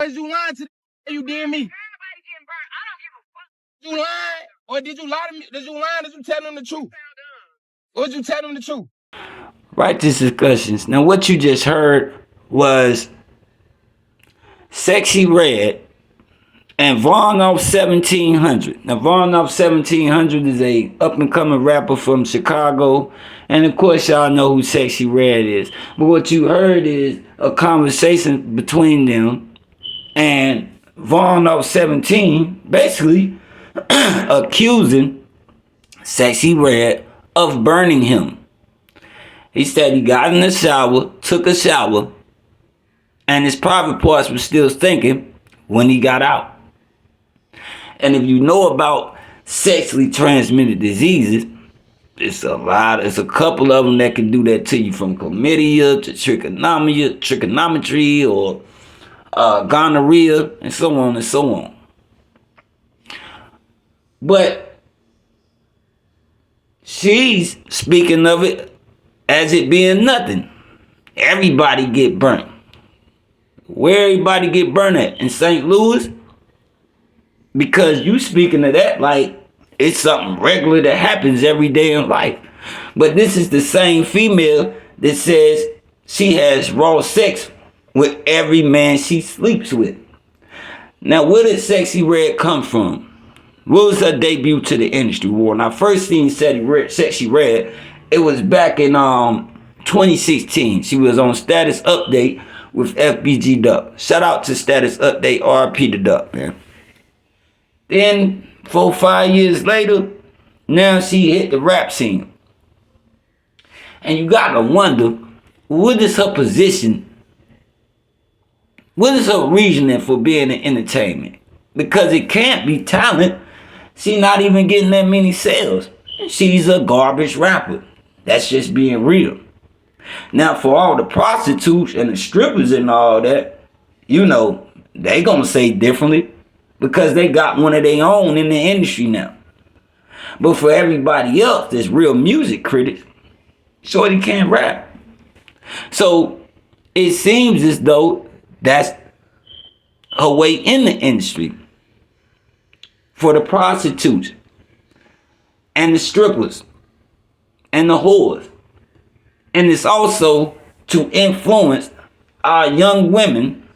Is you lying to the you did me? You lying? Or did you lie to me? Did you lie? Did you tell them the truth? Or did you tell them the truth? Righteous discussions. Now, what you just heard was Sexy Red and Vaughn off 1700. Now, Vaughn off 1700 is a up and coming rapper from Chicago, and of course, y'all know who Sexy Red is. But what you heard is a conversation between them, and Vaughn off 17 basically accusing Sexy Red of burning him. He said he got in the shower, took a shower, and his private parts were still stinking when he got out. And if you know about sexually transmitted diseases, it's a couple of them that can do that to you, from chlamydia to trichinometry, or gonorrhea, and so on and so on. But she's speaking of it as it being nothing. Everybody get burnt. Where everybody get burnt at? In St. Louis? Because you speaking of that like it's something regular that happens every day in life. But this is the same female that says she has raw sex with every man she sleeps with. Now, where did Sexy Red come from? What was her debut to the industry? When I first seen Sexy Red, it was back in 2016. She was on Status Update with FBG Duck. Shout out to Status Update, RP the Duck, man. Then 4-5 years later, now she hit the rap scene. And you gotta wonder, what is her position? What is her reasoning for being in entertainment? Because it can't be talent. She's not even getting that many sales. She's a garbage rapper. That's just being real. Now, for all the prostitutes and the strippers and all that, you know, they gonna say differently, because they got one of their own in the industry now. But for everybody else that's real music critics, shorty can't rap. So it seems as though that's her way in the industry. For the prostitutes and the strippers and the whores. And it's also to influence our young women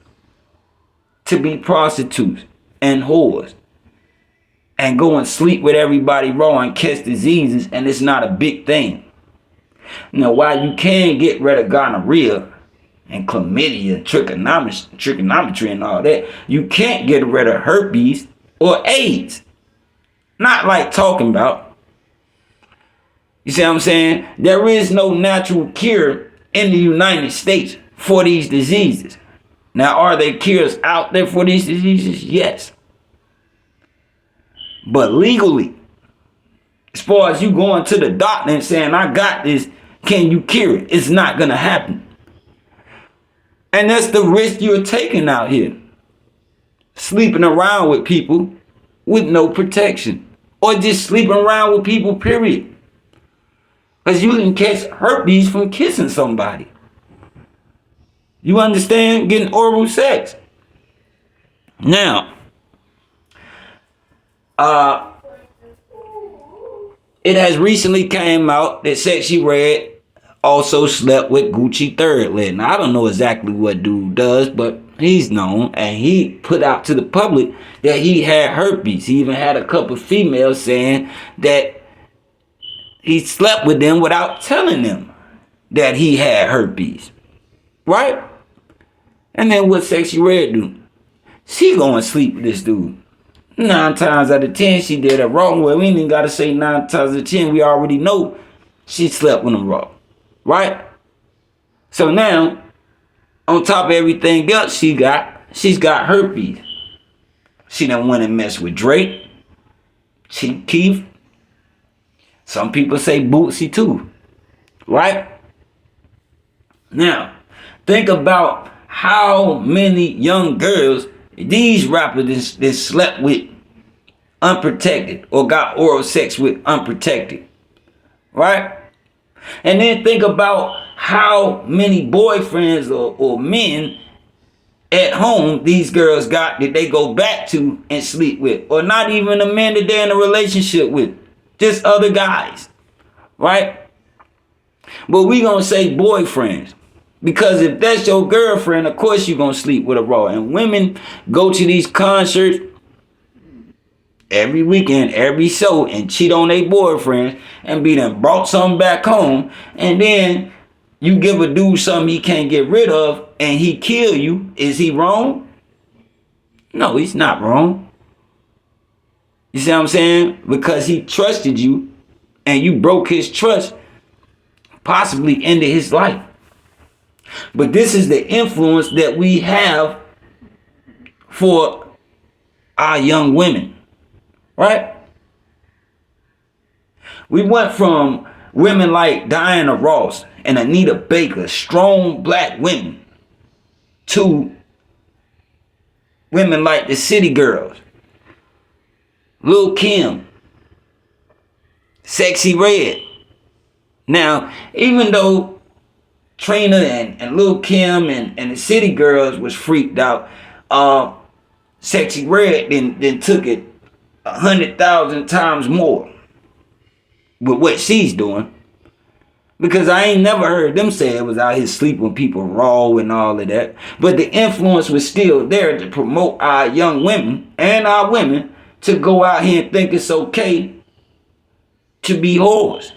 to be prostitutes and whores and go and sleep with everybody raw and catch diseases, and it's not a big thing. Now, while you can get rid of gonorrhea and chlamydia, trichinometry and all that, you can't get rid of herpes or AIDS. Not like talking about. You see what I'm saying? There is no natural cure in the United States for these diseases. Now, are there cures out there for these diseases? Yes. But legally, as far as you going to the doctor and saying, I got this, can you cure it? It's not going to happen. And that's the risk you're taking out here. Sleeping around with people with no protection. Or just sleeping around with people, period. Because you can catch herpes from kissing somebody. You understand? Getting oral sex. Now, it has recently came out that Sexy Red also slept with Gucci Third Leg. Now, I don't know exactly what dude does, but he's known, and he put out to the public that he had herpes. He even had a couple females saying that he slept with them without telling them that he had herpes. Right? And then what Sexy Red do? She going to sleep with this dude. 9 times out of 10, she did it wrong. Well, we ain't even got to say 9 times out of 10. We already know she slept with him wrong. Right? So now, on top of everything else she's got herpes. She done went and messed with Drake, Chief Keef. Some people say Bootsy too. Right? Now, think about how many young girls these rappers that slept with unprotected or got oral sex with unprotected. Right? And then think about how many boyfriends or men at home these girls got that they go back to and sleep with, or not even the men that they're in a relationship with, just other guys, right? But we gonna say boyfriends, because if that's your girlfriend, of course you're gonna sleep with a raw. And women go to these concerts every weekend, every show, and cheat on their boyfriends and be done brought something back home, and then you give a dude something he can't get rid of and he kill you. Is he wrong? No, he's not wrong. You see what I'm saying? Because he trusted you and you broke his trust, possibly ended his life. But this is the influence that we have for our young women, right? We went from women like Diana Ross and Anita Baker, strong black women, to women like the City Girls, Lil' Kim, Sexy Red. Now, even though Trina and Lil' Kim and the City Girls was freaked out, Sexy Red then took it 100,000 times more with what she's doing. Because I ain't never heard them say it was out here sleeping with people raw and all of that. But the influence was still there to promote our young women and our women to go out here and think it's okay to be whores.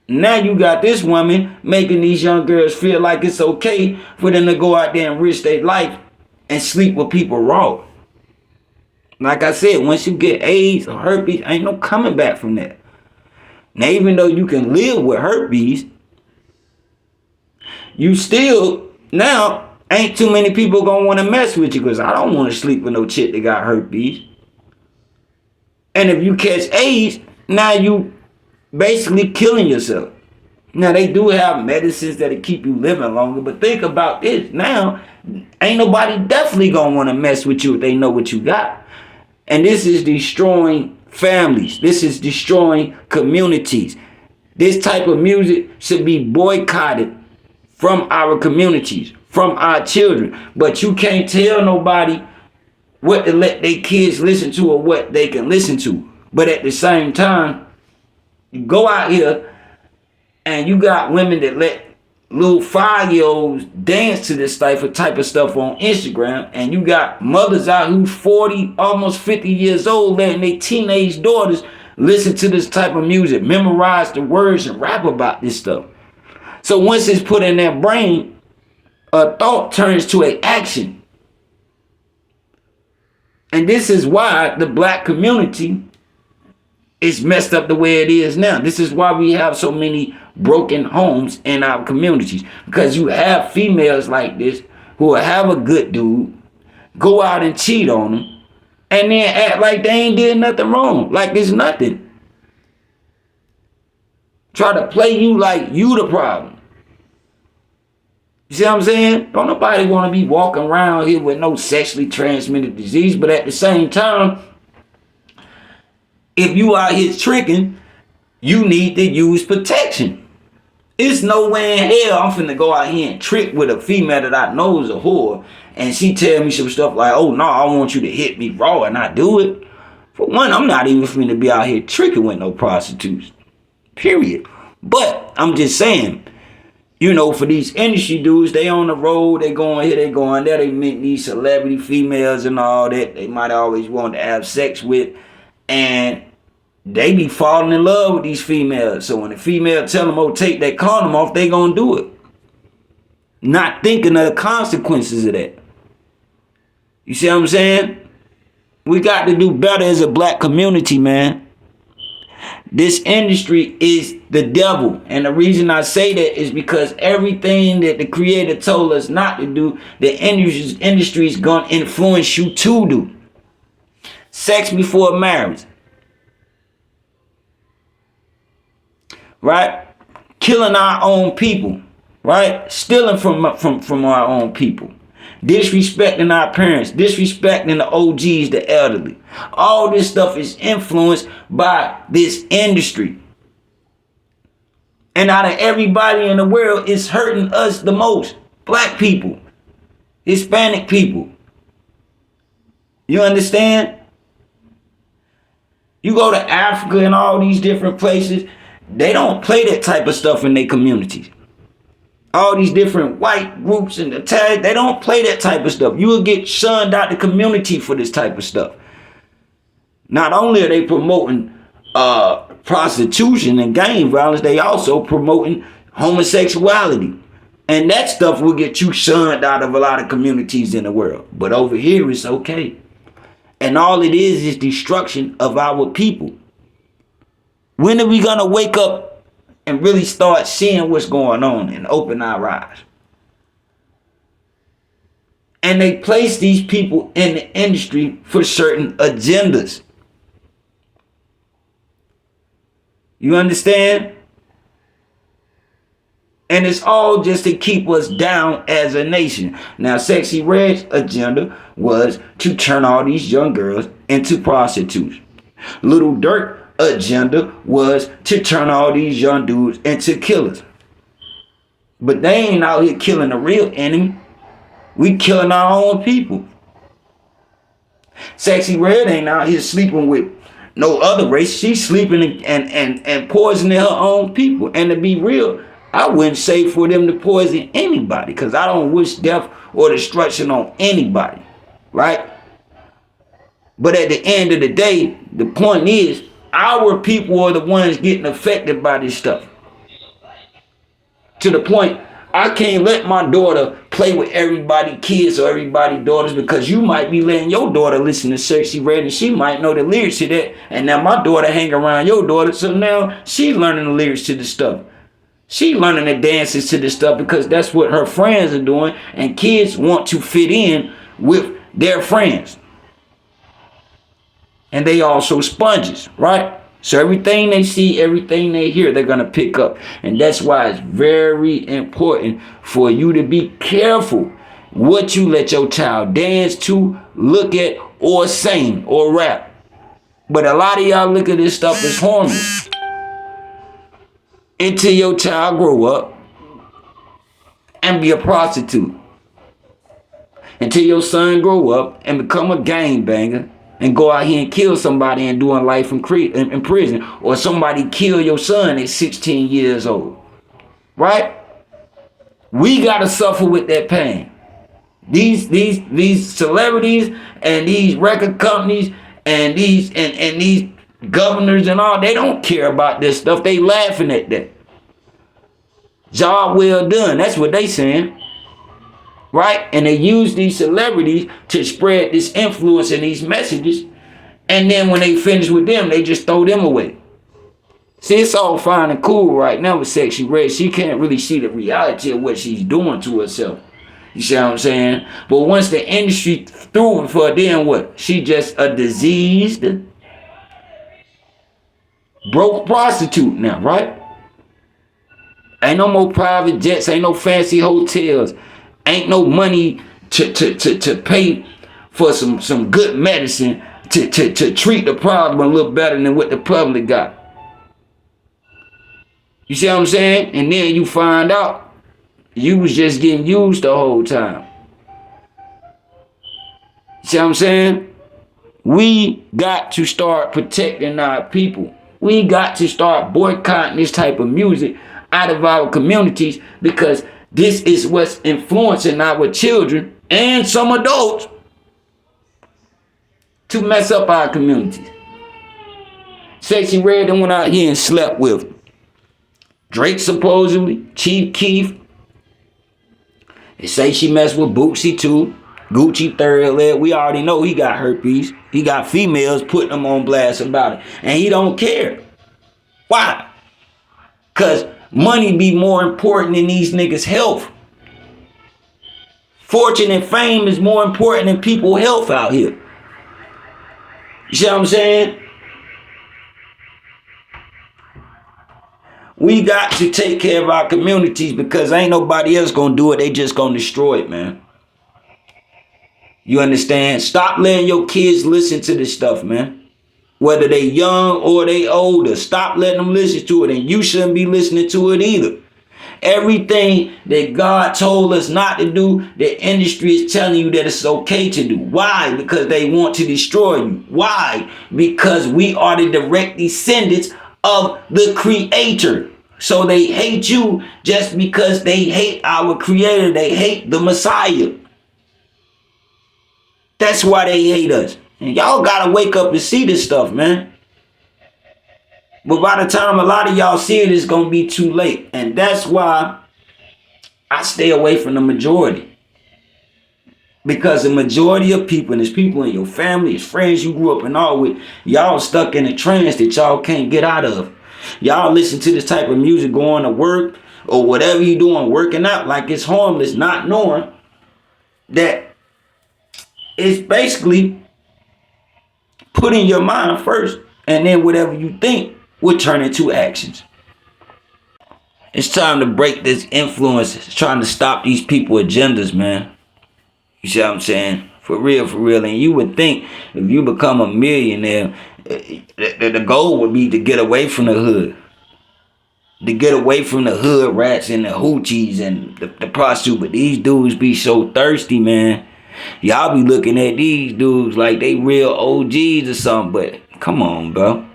Now you got this woman making these young girls feel like it's okay for them to go out there and risk their life and sleep with people raw. Like I said, once you get AIDS or herpes, ain't no coming back from that. Now, even though you can live with herpes, you still, now, ain't too many people gonna want to mess with you, because I don't want to sleep with no chick that got herpes. And if you catch AIDS, now you basically killing yourself. Now, they do have medicines that'll keep you living longer, but think about this. Now, ain't nobody definitely gonna want to mess with you if they know what you got. And this is destroying families. This is destroying communities. This type of music should be boycotted from our communities, from our children. But you can't tell nobody what to let their kids listen to or what they can listen to. But at the same time, you go out here and you got women that let little 5-year-olds dance to this type of stuff on Instagram, and you got mothers out who's 40, almost 50 years old, letting their teenage daughters listen to this type of music, memorize the words, and rap about this stuff. So once it's put in their brain, a thought turns to an action. And this is why the black community is messed up the way it is now. This is why we have so many broken homes in our communities. Because you have females like this who will have a good dude, go out and cheat on them, and then act like they ain't did nothing wrong, like it's nothing. Try to play you like you the problem. You see what I'm saying? Don't nobody want to be walking around here with no sexually transmitted disease, but at the same time, if you out here tricking, you need to use protection. It's no way in hell I'm finna go out here and trick with a female that I know is a whore, and she tell me some stuff like, oh no, I want you to hit me raw, and I do it. For one, I'm not even finna be out here tricking with no prostitutes. Period. But I'm just saying, you know, for these industry dudes, they on the road, they going here, they going there, they meet these celebrity females and all that they might always want to have sex with, and they be falling in love with these females. So when the female tell them, oh, take that condom off, they gonna do it. Not thinking of the consequences of that. You see what I'm saying? We got to do better as a black community, man. This industry is the devil. And the reason I say that is because everything that the creator told us not to do, the industry is going to influence you to do. Sex before marriage. Right? Killing our own people. Right? Stealing from our own people. Disrespecting our parents, disrespecting the OGs, the elderly. All this stuff is influenced by this industry. And out of everybody in the world, it's hurting us the most. Black people, Hispanic people, You understand? You go to Africa and all these different places, they don't play that type of stuff in their communities. All these different white groups and Italian, they don't play that type of stuff. You will get shunned out the community for this type of stuff. Not only are they promoting prostitution and gang violence, they also promoting homosexuality. And that stuff will get you shunned out of a lot of communities in the world. But over here, it's okay. And all it is destruction of our people. When are we going to wake up and really start seeing what's going on and open our eyes? And they place these people in the industry for certain agendas. You understand? And it's all just to keep us down as a nation. Now, Sexy Red's agenda was to turn all these young girls into prostitutes. Little Durk agenda was to turn all these young dudes into killers. But they ain't out here killing the real enemy. We killing our own people. Sexy Red ain't out here sleeping with no other race. She's sleeping and poisoning her own people. And to be real, I wouldn't say for them to poison anybody, because I don't wish death or destruction on anybody, right? But at the end of the day, the point is, our people are the ones getting affected by this stuff. To the point, I can't let my daughter play with everybody's kids or everybody's daughters, because you might be letting your daughter listen to Sexy Red and she might know the lyrics to that. And now my daughter hang around your daughter, so now she's learning the lyrics to the stuff. She learning the dances to this stuff because that's what her friends are doing, and kids want to fit in with their friends. And they also sponges, right? So everything they see, everything they hear, they're going to pick up. And that's why it's very important for you to be careful what you let your child dance to, look at, or sing, or rap. But a lot of y'all look at this stuff as harmless. Until your child grow up and be a prostitute. Until your son grow up and become a gangbanger and go out here and kill somebody and doing life in prison. Or somebody kill your son at 16 years old. Right? We got to suffer with that pain. These celebrities and these record companies and these governors and all, they don't care about this stuff. They laughing at that. Job well done. That's what they saying. Right? And they use these celebrities to spread this influence and these messages. And then when they finish with them, they just throw them away. See, it's all fine and cool right now with Sexy Red. She can't really see the reality of what she's doing to herself. You see what I'm saying? But once the industry threw it for her, then what? She just a diseased, broke prostitute now, right? Ain't no more private jets, ain't no fancy hotels, ain't no money to pay for some good medicine to treat the problem a little better than what the public got. You see what I'm saying? And then you find out you was just getting used the whole time. You see what I'm saying? We got to start protecting our people. We got to start boycotting this type of music out of our communities, because this is what's influencing our children and some adults to mess up our communities. Sexy Red then went out here and slept with Drake, supposedly, Chief Keef. They say she messed with Bootsy too. Gucci third leg. We already know he got herpes. He got females putting him on blast about it. And he don't care. Why? Because money be more important than these niggas' health. Fortune and fame is more important than people's health out here. You see what I'm saying? We got to take care of our communities, because ain't nobody else gonna do it. They just gonna destroy it, man. You understand? Stop letting your kids listen to this stuff, man. Whether they young or they older, stop letting them listen to it. And you shouldn't be listening to it either. Everything that God told us not to do, the industry is telling you that it's okay to do. Why? Because they want to destroy you. Why? Because we are the direct descendants of the Creator. So they hate you just because they hate our Creator. They hate the Messiah. That's why they hate us. And y'all gotta wake up and see this stuff, man. But by the time a lot of y'all see it, it's gonna be too late. And that's why I stay away from the majority. Because the majority of people, and it's people in your family, it's friends you grew up and all with, y'all stuck in a trance that y'all can't get out of. Y'all listen to this type of music going to work or whatever you doing, working out like it's harmless, not knowing that it's basically putting your mind first, and then whatever you think will turn into actions. It's time to break this influence. It's trying to stop these people agendas, man. You see what I'm saying? For real, for real. And you would think if you become a millionaire, the goal would be to get away from the hood. To get away from the hood rats and the hoochies and the prostitute. But these dudes be so thirsty, man. Y'all be looking at these dudes like they real OGs or something. But come on, bro.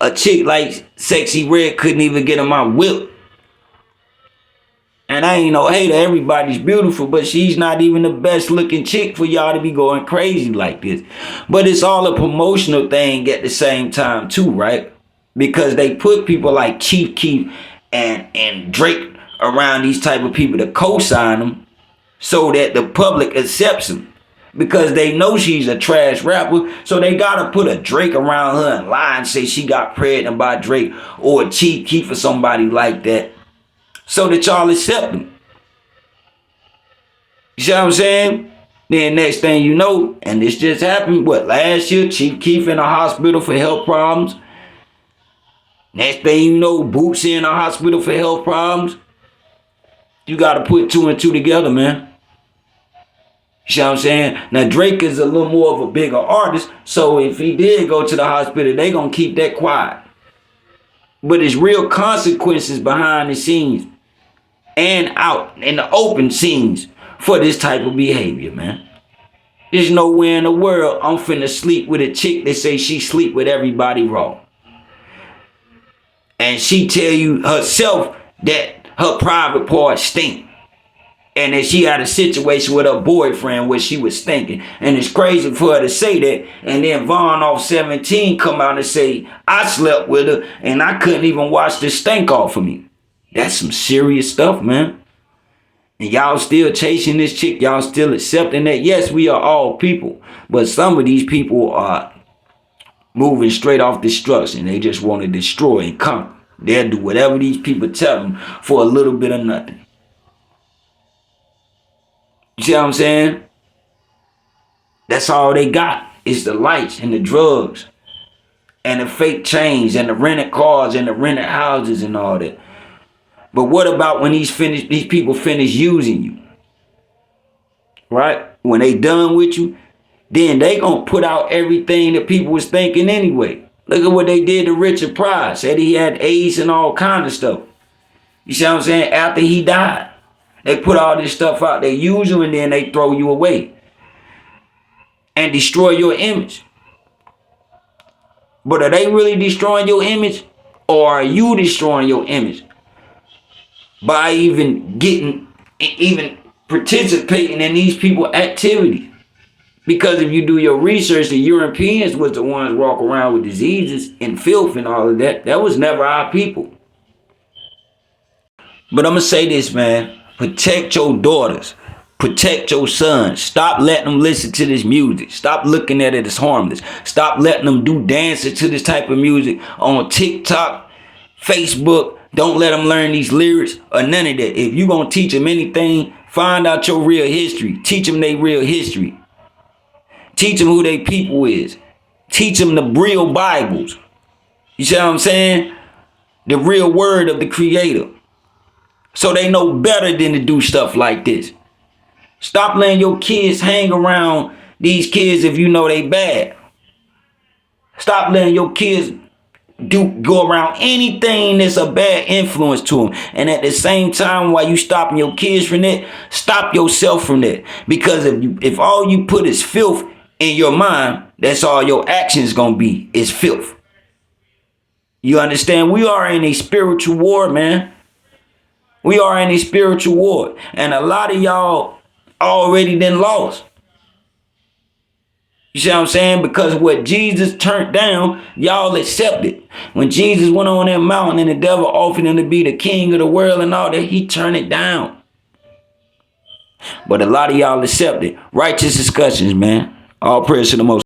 A chick like Sexy Red couldn't even get in my whip. And I ain't no hater. Everybody's beautiful, but she's not even the best looking chick for y'all to be going crazy like this. But it's all a promotional thing at the same time too, right? Because they put people like Chief Keef and Drake around these type of people to co-sign them so that the public accepts them. Because they know she's a trash rapper, so they gotta put a Drake around her and lie and say she got pregnant by Drake or a Chief Keef or somebody like that, so that y'all accept them. You see what I'm saying? Then next thing you know, and this just happened, last year, Chief Keef in a hospital for health problems. Next thing you know, Bootsy in a hospital for health problems. You gotta put two and two together, man. You see what I'm saying? Now, Drake is a little more of a bigger artist, so if he did go to the hospital, they gonna keep that quiet. But there's real consequences behind the scenes and out in the open scenes for this type of behavior, man. There's nowhere in the world I'm finna sleep with a chick that say she sleep with everybody raw. And she tell you herself that her private parts stink. And that she had a situation with her boyfriend where she was stinking. And it's crazy for her to say that. And then Vaughn off 17 come out and say, I slept with her and I couldn't even wash the stink off of me. That's some serious stuff, man. And y'all still chasing this chick. Y'all still accepting that. Yes, we are all people. But some of these people are moving straight off destruction. They just want to destroy and conquer. They'll do whatever these people tell them for a little bit of nothing. You see what I'm saying? That's all they got. It's the lights and the drugs and the fake chains and the rented cars and the rented houses and all that. But what about when these people finish using you? Right? When they done with you, then they gonna put out everything that people was thinking anyway. Look at what they did to Richard Pryor. Said he had AIDS and all kind of stuff. You see what I'm saying? After he died. They put all this stuff out. They use you and then they throw you away. And destroy your image. But are they really destroying your image? Or are you destroying your image? By even participating in these people's activities. Because if you do your research, the Europeans was the ones walk around with diseases and filth and all of that. That was never our people. But I'm going to say this, man. Protect your daughters. Protect your sons. Stop letting them listen to this music. Stop looking at it as harmless. Stop letting them do dances to this type of music on TikTok, Facebook. Don't let them learn these lyrics or none of that. If you're going to teach them anything, find out your real history. Teach them their real history. Teach them who they people is. Teach them the real Bibles. You see what I'm saying? The real word of the Creator. So they know better than to do stuff like this. Stop letting your kids hang around these kids if you know they bad. Stop letting your kids go around anything that's a bad influence to them. And at the same time, while you stopping your kids from that, stop yourself from that. Because if all you put is filth in your mind, that's all your actions gonna be, is filth. You understand? We are in a spiritual war, man. We are in a spiritual war. And a lot of y'all already then lost. You see what I'm saying? Because what Jesus turned down, y'all accepted. When Jesus went on that mountain and the devil offered him to be the king of the world and all that, he turned it down. But a lot of y'all accepted. Righteous discussions, man. All praise to the Most.